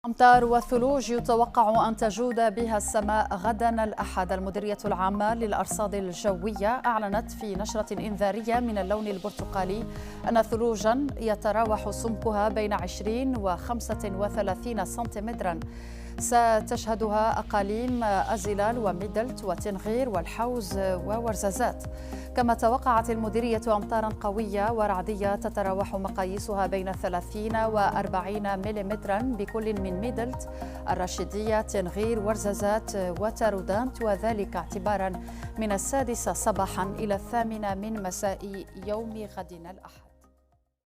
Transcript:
أمطار وثلوج يتوقع أن تجود بها السماء غدا الأحد. المديرية العامة للأرصاد الجوية أعلنت في نشرة إنذارية من اللون البرتقالي أن ثلوجا يتراوح سمكها بين 20 و 35 سنتيمترا ستشهدها أقاليم أزلال وميدلت وتنغير والحوز وورزازات. كما توقعت المديرية أمطارا قوية ورعدية تتراوح مقاييسها بين 30 و 40 ملم بكل من ميدلت، الرشيدية، تنغير، ورزازات وتارودانت، وذلك اعتبارا من 6 صباحا إلى 8 من مساء يوم غد الأحد.